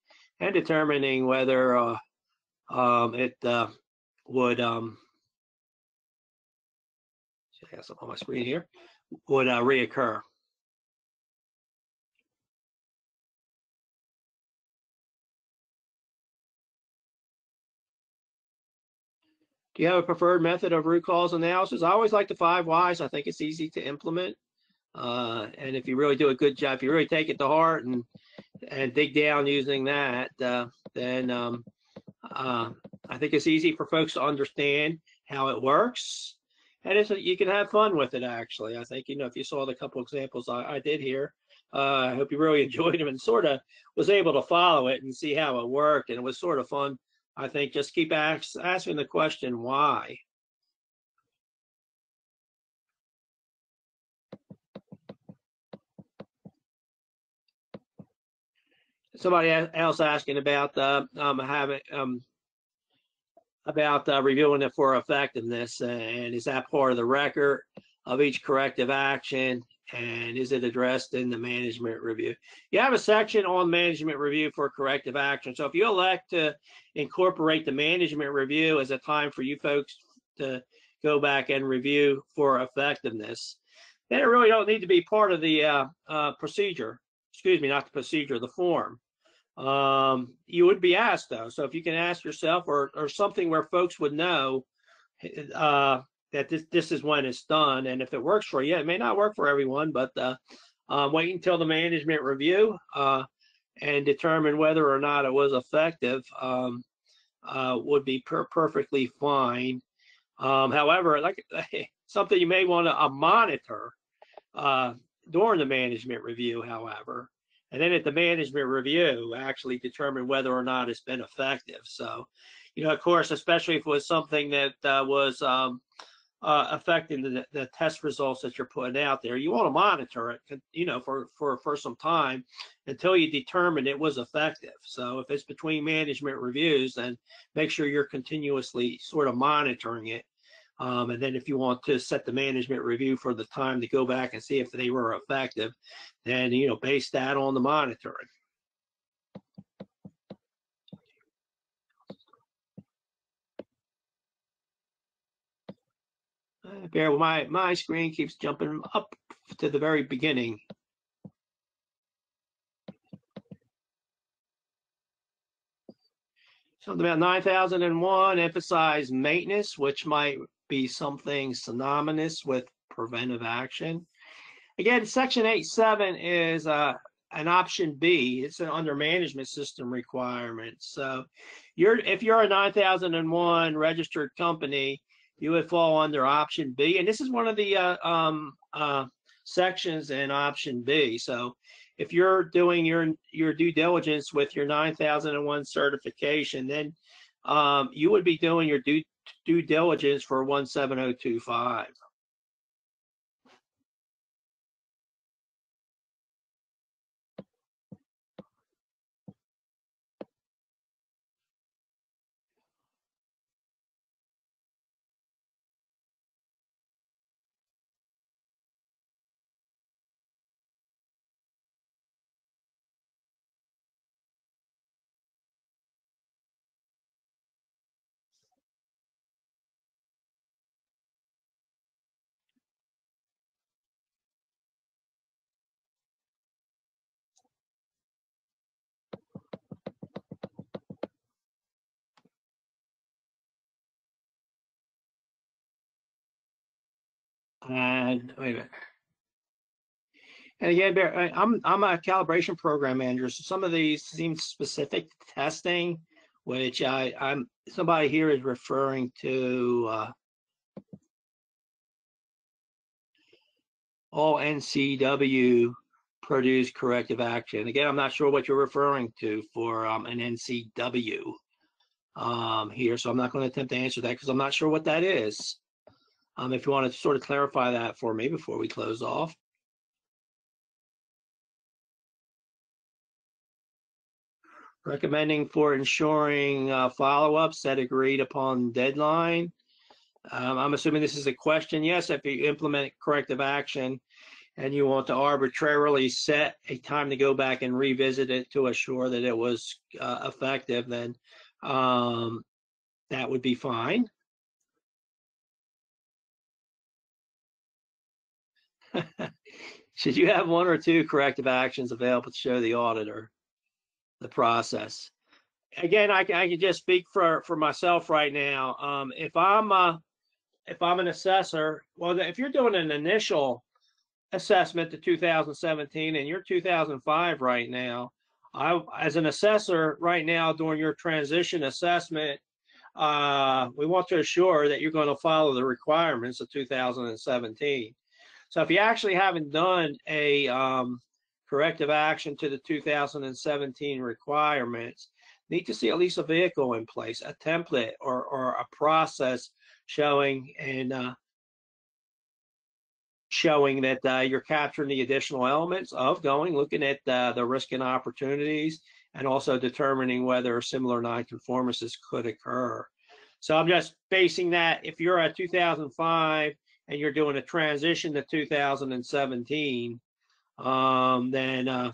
and determining whether it would I have something on my screen here, would reoccur. Do you have a preferred method of root cause analysis? I always like the 5 whys. I think it's easy to implement. And if you really do a good job, if you really take it to heart and dig down using that, then I think it's easy for folks to understand how it works. And you can have fun with it, actually. I think, if you saw the couple examples I did here, I hope you really enjoyed them and sort of was able to follow it and see how it worked. And it was sort of fun. I think just keep asking the question, why? Somebody else asking about reviewing it for effectiveness, and is that part of the record of each corrective action, and is it addressed in the management review? You have a section on management review for corrective action. So if you elect to incorporate the management review as a time for you folks to go back and review for effectiveness, then it really don't need to be part of the procedure. Excuse me, not the procedure, the form. You would be asked, though. So if you can ask yourself, or something where folks would know that this is when it's done, and if it works for you, it may not work for everyone, but wait until the management review and determine whether or not it was effective would be perfectly fine. However, like something you may want to monitor during the management review, however, and then at the management review, actually determine whether or not it's been effective. So, of course, especially if it was something that was affecting the test results that you're putting out there, you want to monitor it, for some time until you determine it was effective. So if it's between management reviews, then make sure you're continuously sort of monitoring it. And then if you want to set the management review for the time to go back and see if they were effective, then, base that on the monitoring. Bear, my screen keeps jumping up to the very beginning. Something about 9001, emphasize maintenance, which might be something synonymous with preventive action. Again, Section 8.7 is an option B. It's an under management system requirement. So if you're a 9001 registered company, you would fall under option B. And this is one of the sections in option B. So if you're doing your due diligence with your 9001 certification, then you would be doing your due diligence for 17025. And wait a minute. And again, I'm a calibration program manager, so some of these seem specific to testing, which somebody here is referring to all NCW produce corrective action. Again, I'm not sure what you're referring to for an NCW here, so I'm not going to attempt to answer that because I'm not sure what that is. If you want to sort of clarify that for me before we close off. Recommending for ensuring follow-up, set agreed upon deadline. I'm assuming this is a question. Yes, if you implement corrective action and you want to arbitrarily set a time to go back and revisit it to assure that it was effective, then that would be fine. Should you have 1 or 2 corrective actions available to show the auditor the process? again, I can just speak for myself right now. If I'm an assessor, well, if you're doing an initial assessment to 2017 and you're 2005 right now, as an assessor right now during your transition assessment, we want to assure that you're going to follow the requirements of 2017. So if you actually haven't done a corrective action to the 2017 requirements, need to see at least a vehicle in place, a template or a process showing that you're capturing the additional elements of looking at the risk and opportunities, and also determining whether similar nonconformances could occur. So I'm just basing that, if you're at 2005 and you're doing a transition to 2017, then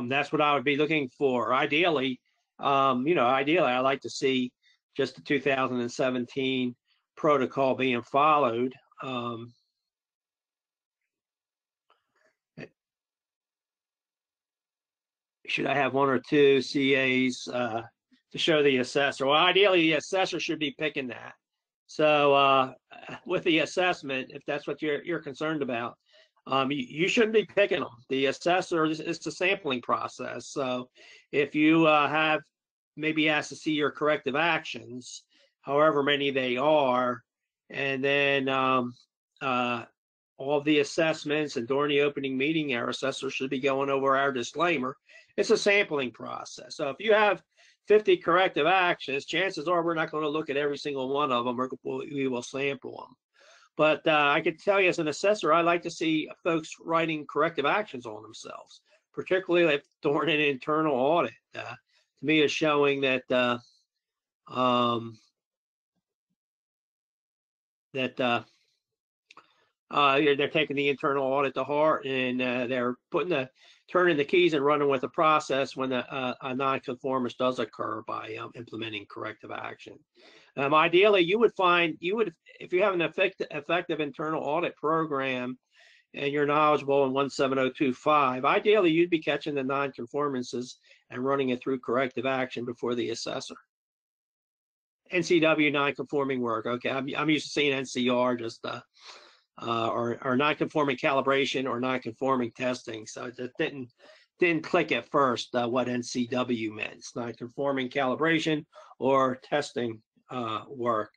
that's what I would be looking for. Ideally, ideally, I like to see just the 2017 protocol being followed. Should I have one or two CAs to show the assessor? Well, ideally, the assessor should be picking that. So with the assessment, if that's what you're concerned about, you shouldn't be picking them. The assessor, it's a sampling process. So if you have maybe asked to see your corrective actions, however many they are, and then all of the assessments, and during the opening meeting, our assessor should be going over our disclaimer. It's a sampling process. So if you have 50 corrective actions, chances are we're not going to look at every single one of them. We will sample them. But I can tell you, as an assessor, I like to see folks writing corrective actions on themselves, particularly if during an internal audit. To me, is showing that they're taking the internal audit to heart, and they're turning the keys and running with the process when a nonconformance does occur by implementing corrective action. Ideally, if you have an effective internal audit program and you're knowledgeable in 17025, ideally you'd be catching the nonconformances and running it through corrective action before the assessor. NCW nonconforming work. Okay, I'm used to seeing NCR just or non-conforming calibration or non-conforming testing. So it didn't click at first what NCW meant. It's non-conforming calibration or testing work.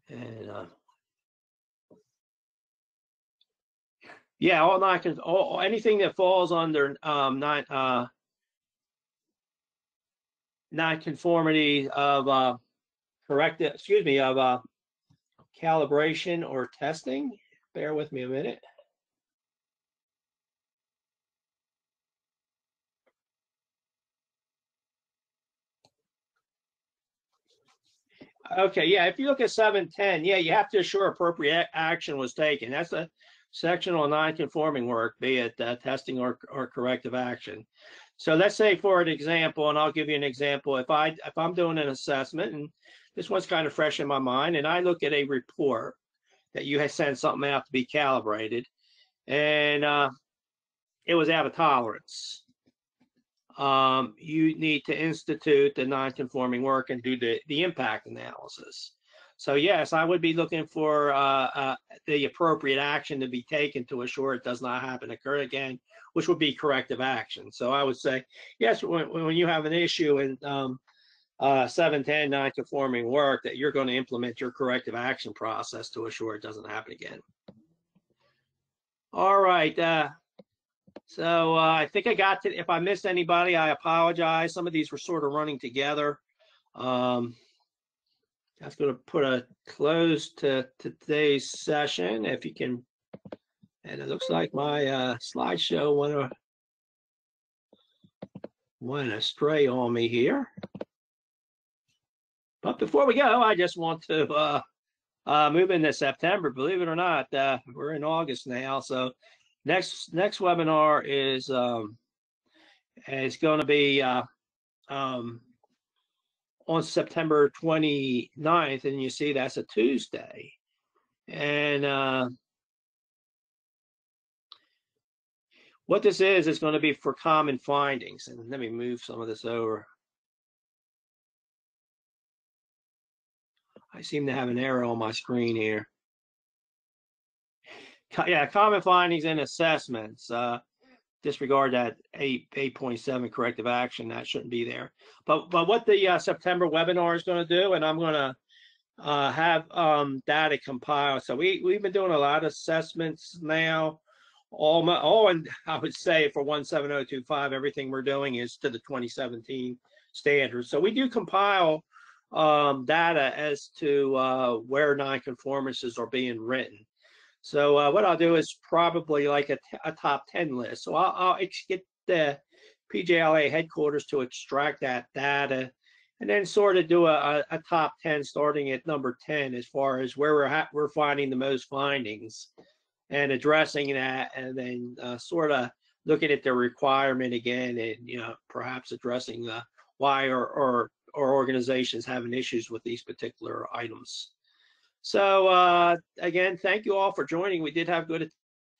And yeah, anything that falls under non-conformity of calibration or testing. Bear with me a minute. Okay, yeah, if you look at 710, yeah, you have to assure appropriate action was taken. That's a sectional non-conforming work, be it testing or corrective action. So let's say, for an example, and I'll give you an example, if I'm doing an assessment, and this one's kind of fresh in my mind, and I look at a report that you had sent something out to be calibrated, and it was out of tolerance. You need to institute the non-conforming work and do the impact analysis. So yes, I would be looking for the appropriate action to be taken to assure it does not occur again, which would be corrective action. So I would say, yes, when you have an issue in 710 non-conforming work, that you're going to implement your corrective action process to assure it doesn't happen again. All right. So I think I got to, if I missed anybody, I apologize. Some of these were sort of running together. That's going to put a close to today's session. If you can, and it looks like my slideshow went astray on me here. But before we go, I just want to move into September. Believe it or not, we're in August now. So next webinar is going to be on September 29th, and you see that's a Tuesday. And What this is going to be for common findings. And let me move some of this over. I seem to have an error on my screen here. Yeah, common findings and assessments. Disregard that 8.7 corrective action. That shouldn't be there. But what the September webinar is going to do, and I'm going to have data compiled. So we've been doing a lot of assessments now. And I would say for 17025, everything we're doing is to the 2017 standards. So we do compile data as to where nonconformances are being written. So what I'll do is probably like a top 10 list. So I'll get the PJLA headquarters to extract that data and then sort of do a top 10 starting at number 10 as far as where we're finding the most findings and addressing that, and then sort of looking at the requirement again, and perhaps addressing why or organizations having issues with these particular items. So again, thank you all for joining. We did have good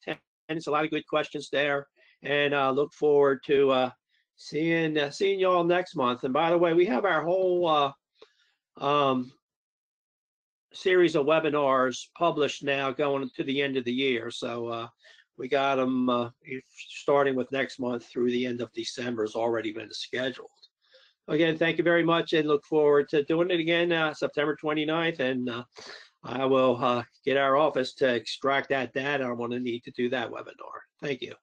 attendance, a lot of good questions there, and look forward to seeing you all next month. And by the way, we have our whole series of webinars published now going to the end of the year. So we got them starting with next month through the end of December has already been scheduled. Again, thank you very much, and look forward to doing it again September 29th. And I will get our office to extract that data. I want to need to do that webinar. Thank you.